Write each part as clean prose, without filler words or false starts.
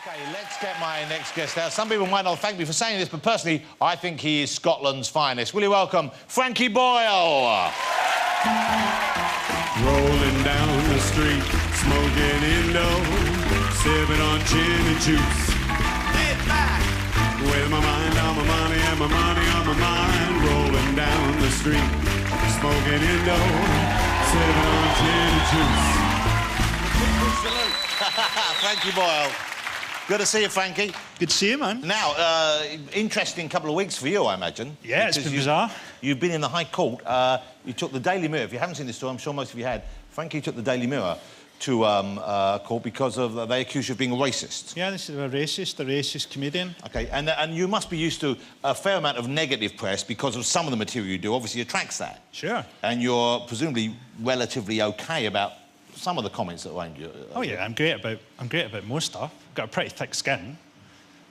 OK, let's get my next guest out. Some people might not thank me for saying this, but personally, I think he is Scotland's finest. Will you welcome Frankie Boyle? Rolling down the street, smoking Indo, sipping on gin and juice. Get back! With my mind on my money and my money on my mind. Rolling down the street, smoking Indo, sipping on gin and juice. Salute. Frankie Boyle. Good to see you, Frankie. Good to see you, man. Now, interesting couple of weeks for you, I imagine. Yeah, it's been bizarre. You've been in the High Court. You took the Daily Mirror. If you haven't seen this story, I'm sure most of you had. Frankie took the Daily Mirror to court because of they accuse you of being a racist. Yeah, this is a racist comedian. OK, and you must be used to a fair amount of negative press because of some of the material you do. Obviously, attracts that. Sure. And you're presumably relatively OK about some of the comments that range you. Oh yeah, I'm great about most stuff. I've got a pretty thick skin.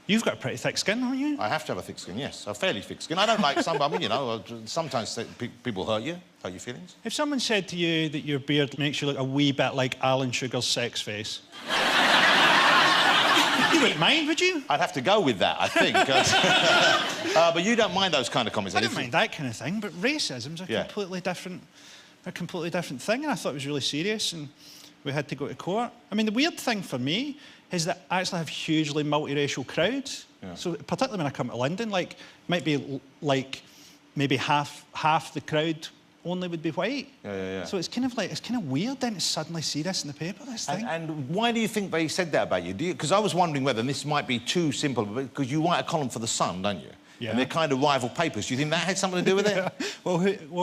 You've got a pretty thick skin, haven't you? I have to have a thick skin, yes, a fairly thick skin. I don't like some. I mean, you know, sometimes people hurt your feelings. If someone said to you that your beard makes you look a wee bit like Alan Sugar's sex face, you wouldn't mind, would you? I'd have to go with that, I think. But you don't mind those kind of comments. I don't mind that kind of thing, but racism's a completely different thing, and I thought it was really serious, and we had to go to court. I mean, the weird thing for me is that I actually have hugely multiracial crowds. Yeah. So particularly when I come to London, like, might be like maybe half the crowd only would be white. Yeah. So it's kind of weird then to suddenly see this in the paper, this thing. And why do you think they said that about you? Because I was wondering whether this might be too simple, because you write a column for The Sun, don't you? Yeah. And they're kind of rival papers. Do you think that had something to do with it? Well,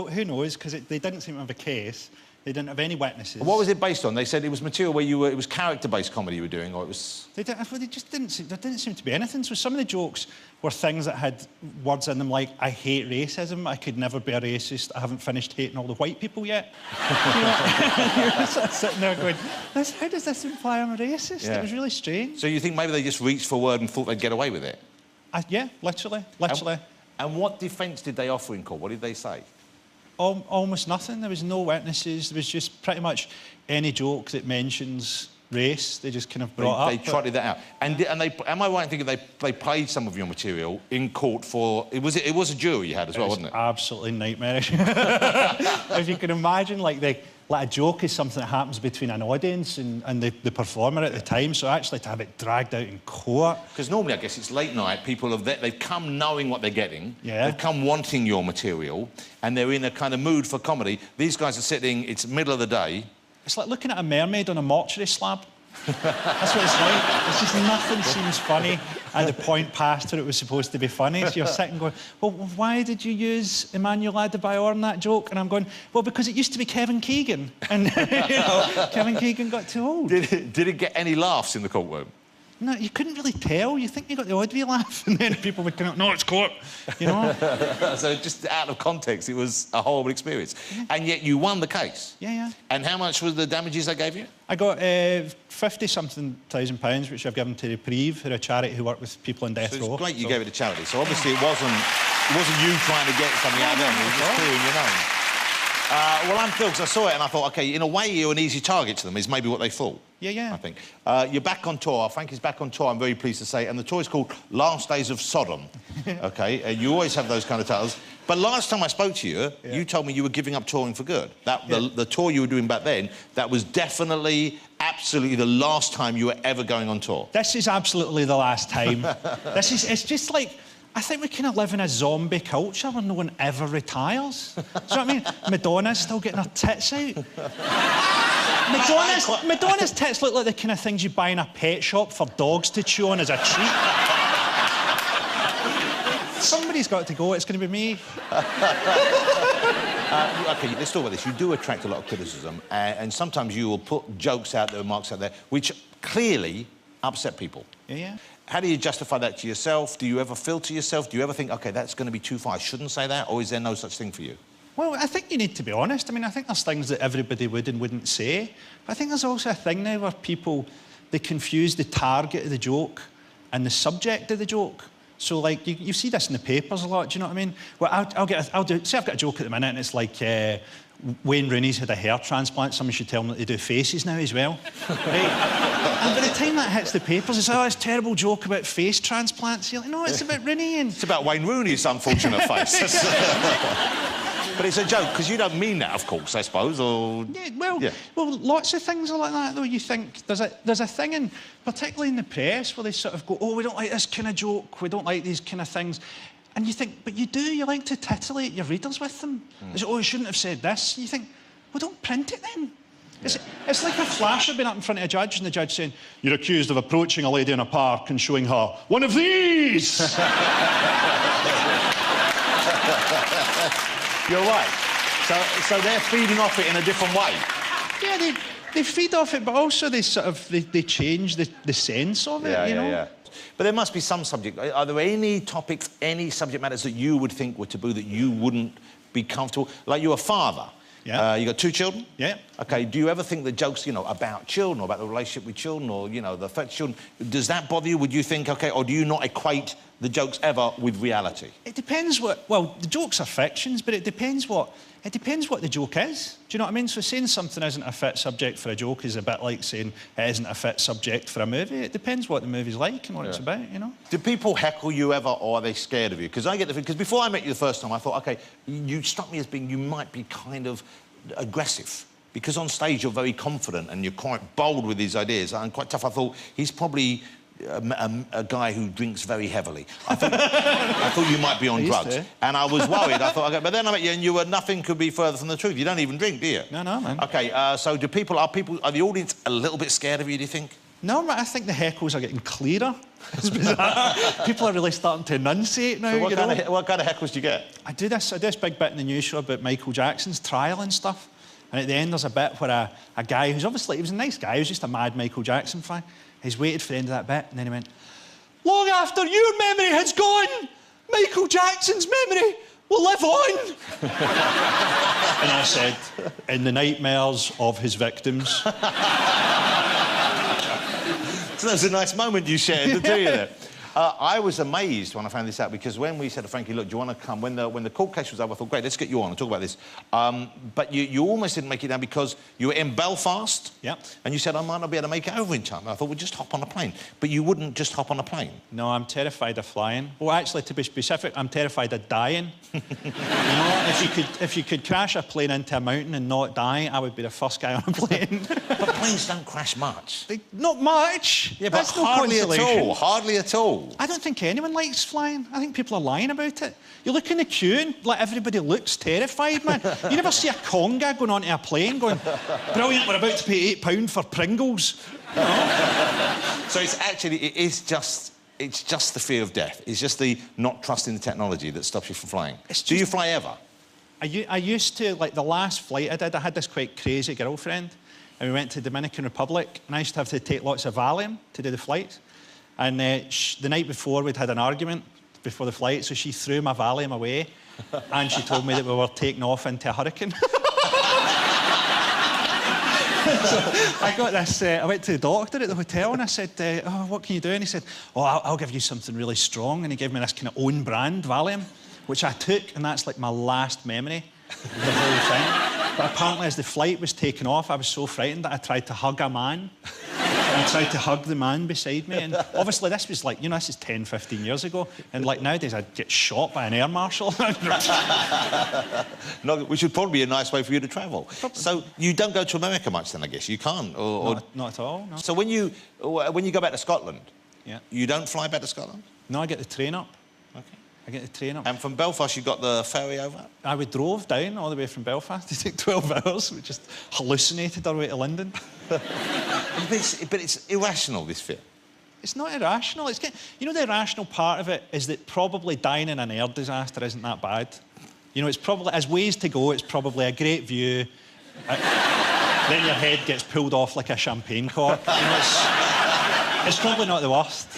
who knows? Because they didn't seem to have a case. They didn't have any witnesses. What was it based on? They said it was material where it was character-based comedy you were doing, or it was... There didn't seem to be anything. So some of the jokes were things that had words in them like, I hate racism, I could never be a racist, I haven't finished hating all the white people yet. You're sort of sitting there going, how does this imply I'm a racist? Yeah. It was really strange. So you think maybe they just reached for a word and thought they'd get away with it? Yeah, literally. And what defence did they offer in court? What did they say? Almost nothing. There was no witnesses. There was just pretty much any joke that mentions race, they just kind of brought up. They trotted that out. And am I right in thinking they played some of your material in court for... It was a jury you had as well, wasn't it? Absolutely nightmarish. If you can imagine, like a joke is something that happens between an audience and the performer at the time, so actually to have it dragged out in court... Because normally, I guess, it's late night, people they've come knowing what they're getting, they've come wanting your material, and they're in a kind of mood for comedy. These guys are sitting, it's middle of the day... It's like looking at a mermaid on a mortuary slab. That's what it's like. It's just nothing seems funny at the point past where it was supposed to be funny. So you're sitting going, well, why did you use Emmanuel Adebayor in that joke? And I'm going, well, because it used to be Kevin Keegan. And, you know, Kevin Keegan got too old. Did it get any laughs in the courtroom? No, you couldn't really tell. You think you got the odd wee laugh, and then people would come out, no, it's court, you know? So just out of context, it was a horrible experience. Yeah. And yet you won the case? Yeah. And how much was the damages they gave you? I got 50-something thousand pounds, which I've given to Reprieve, who are a charity who work with people on death row. It's great you gave it to charity. So obviously it wasn't you trying to get something out of them. It was just clearing your name. Well, I'm thrilled because I saw it and I thought, OK, in a way, you're an easy target to them, is maybe what they thought. Yeah. I think. You're back on tour. Frankie's back on tour, I'm very pleased to say. And the tour is called Last Days of Sodom. OK? You always have those kind of titles. But last time I spoke to you, you told me you were giving up touring for good. The tour you were doing back then, that was definitely, absolutely the last time you were ever going on tour. This is absolutely the last time. It's just like... I think we kind of live in a zombie culture where no one ever retires. Do you know what I mean? Madonna's still getting her tits out. Madonna's tits look like the kind of things you buy in a pet shop for dogs to chew on as a treat. Somebody's got to go, it's going to be me. OK, let's talk about this. You do attract a lot of criticism, and sometimes you will put jokes out there, remarks out there, which clearly upset people. Yeah. How do you justify that to yourself? Do you ever filter yourself? Do you ever think, OK, that's going to be too far, I shouldn't say that? Or is there no such thing for you? Well, I think you need to be honest. I mean, I think there's things that everybody would and wouldn't say. But I think there's also a thing now where people, they confuse the target of the joke and the subject of the joke. So, like, you see this in the papers a lot, do you know what I mean? Well, say I've got a joke at the minute and it's like, Wayne Rooney's had a hair transplant, someone should tell him that they do faces now as well. Right? And by the time that hits the papers, it's, oh, it's a terrible joke about face transplants. You're like, no, it's about Rooney and... It's about Wayne Rooney's unfortunate face. But it's a joke, because you don't mean that, of course, I suppose, or... Yeah, well, lots of things are like that, though. You think... There's a thing, in, particularly in the press, where they sort of go, oh, we don't like this kind of joke, we don't like these kind of things. And you think, but you do, you like to titillate your readers with them. They say, oh, you shouldn't have said this. You think, well, don't print it then. It's like a flasher being up in front of a judge and the judge saying, you're accused of approaching a lady in a park and showing her one of these! You're right. So they're feeding off it in a different way. Yeah, they feed off it, but also they sort of they change the sense of it, you know? Yeah. But there must be some subject. Are there any topics, any subject matters that you would think were taboo that you wouldn't be comfortable? Like, you're a father. Yeah. You got 2 children? Yeah. OK, do you ever think that jokes, you know, about children or about the relationship with children or, you know, the effect of children, does that bother you? Would you think, OK, or do you not equate the jokes ever with reality? It depends what... Well, the jokes are fictions, but it depends what the joke is. Do you know what I mean? So saying something isn't a fit subject for a joke is a bit like saying it isn't a fit subject for a movie. It depends what the movie's like and what it's about, you know? Do people heckle you ever, or are they scared of you? Because I get the... Because before I met you the first time, I thought, OK, you struck me as being... You might be kind of aggressive. Because on stage you're very confident and you're quite bold with these ideas and quite tough. I thought, he's probably... a guy who drinks very heavily. I thought you might be on drugs. And I was worried. I thought, okay, but then I met you and you were nothing could be further from the truth. You don't even drink, do you? No, man. OK, so are the audience a little bit scared of you, do you think? No, but I think the heckles are getting clearer. It's bizarre. People are really starting to enunciate now, So what kind of heckles do you get? I do this big bit in the news show about Michael Jackson's trial and stuff. And at the end there's a bit where a guy who's obviously... He was a nice guy, he was just a mad Michael Jackson fan. He's waited for the end of that bit, and then he went, long after your memory has gone, Michael Jackson's memory will live on. And I said, in the nightmares of his victims. So that was a nice moment you shared, didn't you, there? I was amazed when I found this out, because when we said to Frankie, look, do you want to come? When the court case was over, I thought, great, let's get you on and talk about this. But you almost didn't make it down because you were in Belfast. Yep. And you said, I might not be able to make it over in time. And I thought, well, just hop on a plane. But you wouldn't just hop on a plane. No, I'm terrified of flying. Well, actually, to be specific, I'm terrified of dying. You know, if you could crash a plane into a mountain and not die, I would be the first guy on a plane. But planes don't crash much. Not much. Yeah, but that's hardly no at all. Hardly at all. I don't think anyone likes flying. I think people are lying about it. You look in the queue and like, everybody looks terrified, man. You never see a conga going onto a plane going, brilliant, we're about to pay £8 for Pringles. You know? So it's just the fear of death. It's just the not trusting the technology that stops you from flying. Do you fly ever? I used to, like the last flight I did, I had this quite crazy girlfriend and we went to the Dominican Republic and I used to have to take lots of Valium to do the flights. And the night before, we'd had an argument before the flight, so she threw my Valium away and she told me that we were taking off into a hurricane. So I got this... I went to the doctor at the hotel and I said, oh, what can you do? And he said, oh, I'll give you something really strong. And he gave me this kind of own brand Valium, which I took, and that's like my last memory of the whole thing. But apparently, as the flight was taking off, I was so frightened that I tried to hug a man. I tried to hug the man beside me, and obviously this was like, you know, this is 10, 15 years ago, and like nowadays I'd get shot by an air marshal. No, which would probably be a nice way for you to travel. Probably. So you don't go to America much then, I guess? You can't? Not at all, no. So when you go back to Scotland, yeah, you don't fly back to Scotland? No, I get the train up. OK. I get the train up. And from Belfast, you got the ferry over? We drove down all the way from Belfast. It took 12 hours. We just hallucinated our way to London. But it's irrational, this fear. It's not irrational. You know, the irrational part of it is that probably dying in an air disaster isn't that bad. You know, it's probably, as ways to go, it's probably a great view. Then your head gets pulled off like a champagne cork. You know, it's probably not the worst.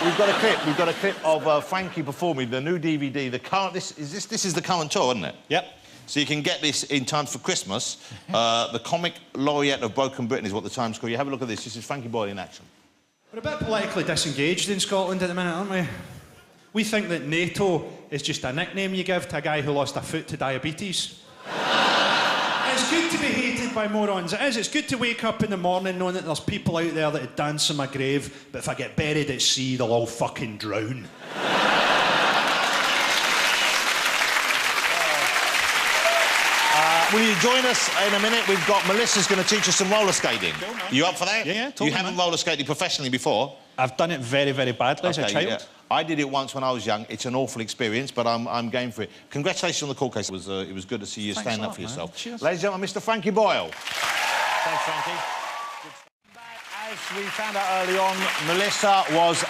We've got a clip of Frankie performing the new DVD. This is the current tour, isn't it? Yep. So you can get this in time for Christmas. The comic laureate of Broken Britain is what the Times call you. Have a look at this. This is Frankie Boyle in action. We're a bit politically disengaged in Scotland at the minute, aren't we? We think that NATO is just a nickname you give to a guy who lost a foot to diabetes. It's good to be hated by morons. It is. It's good to wake up in the morning knowing that there's people out there that would dance on my grave, but if I get buried at sea, they'll all fucking drown. Will you join us in a minute? We've got Melissa's going to teach us some roller skating. Cool, man. You up for that? Yeah, totally. You haven't roller skated professionally before? I've done it very, very badly as a child. Yeah. I did it once when I was young. It's an awful experience, but I'm game for it. Congratulations on the court case. It was good to see you stand up for yourself. Cheers. Ladies and gentlemen, Mr. Frankie Boyle. Thanks, Frankie. As we found out early on, Melissa was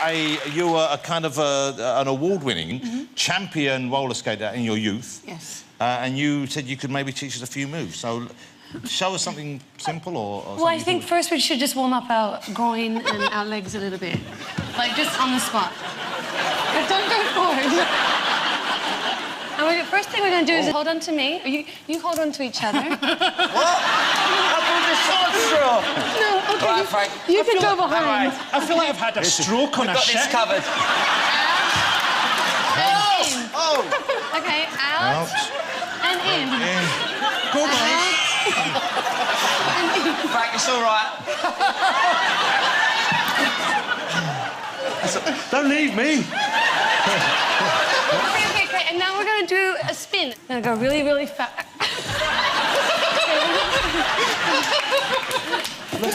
you were a kind of an award-winning champion roller skater in your youth. Yes. And you said you could maybe teach us a few moves. So show us something simple or Well, I think first we should just warm up our groin and our legs a little bit. Like, just on the spot. But don't go forward. And the first thing we're going to do is hold on to me. You hold on to each other. What? I pulled the sword straw. No, okay. All right, Frank. You can go behind. I feel like I've had a stroke on a Got ship. this covered. Out. And in. Oh! Okay, out. And in. Go, man. And in. Frank, it's all right. Don't leave me. Okay. And now we're going to do a spin. I'm going to go really, really fast.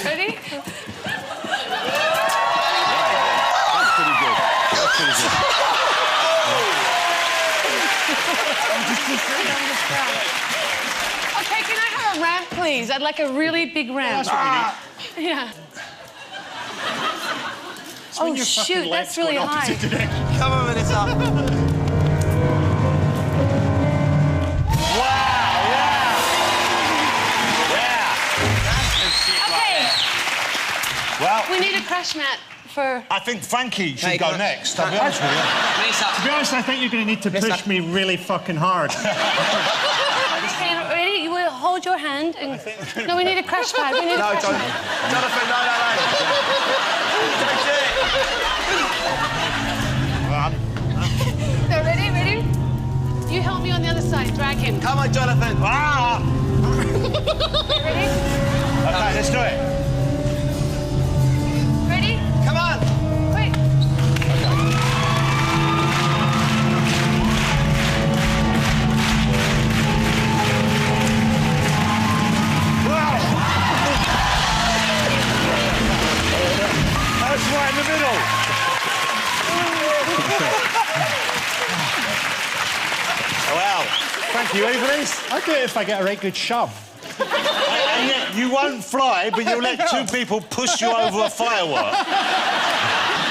Ready? That's pretty good. That's pretty good. Okay, can I have a ramp, please? I'd like a really big ramp. That's what we need. Yeah. When Oh, your fucking shoot, legs that's really going high. opposite direction. Come on, Melissa. Wow, yeah. Okay, Well, we need a crash mat for... I think Frankie should Hey, go come on. next, I'll be honest with you. Melissa. To be honest, I think you're going to need to Yes, push sir. me really fucking hard. Okay, ready? You will hold your hand and... No, we need a crash pad. We need a No, crash Jonathan. pad. Jonathan, no. Don't do it. So, ready? You help me on the other side. Drag him. Come on, Jonathan. Ah! Ready? Okay, let's do it. Ready? Come on. Quick. That's right in the middle. Well, Frankie, you ready for this? I'll do it if I get a right good shove. And yet, you won't fly, but you'll let two people push you over a firework.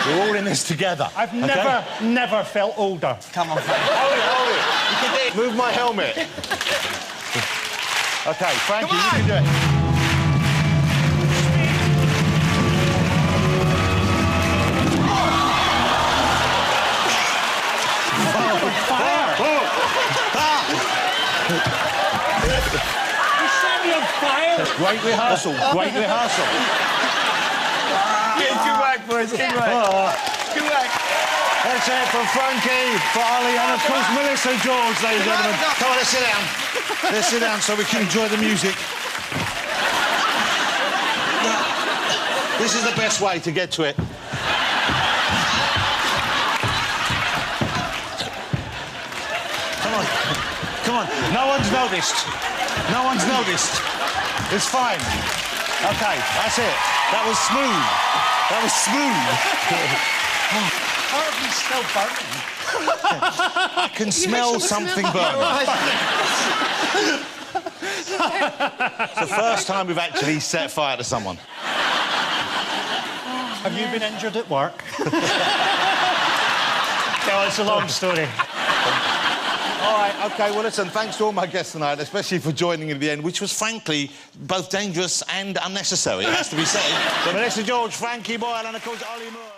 We're all in this together. I've okay? never felt older. Come on, Frank. Hold it. You can do it. Move my helmet. Okay, Frankie, you can do it. Great rehearsal. Great rehearsal. Good work, boys. Good work. Good work. Let's hear it from Frankie, for Ollie, and of course Melissa George, ladies and gentlemen. Come on, let's sit down. Let's sit down so we can enjoy the music. This is the best way to get to it. Come on. Come on. No one's noticed. No one's noticed. It's fine. Okay, that's it. That was smooth. That was smooth. Part of me still burning. I can smell something burning. It's the first time we've actually set fire to someone. Have you been injured at work? No, it's a long story. All right, OK, well, listen, thanks to all my guests tonight, especially for joining at the end, which was, frankly, both dangerous and unnecessary, it has to be said. So Melissa George, Frankie Boyle, and, of course, Ollie Moore.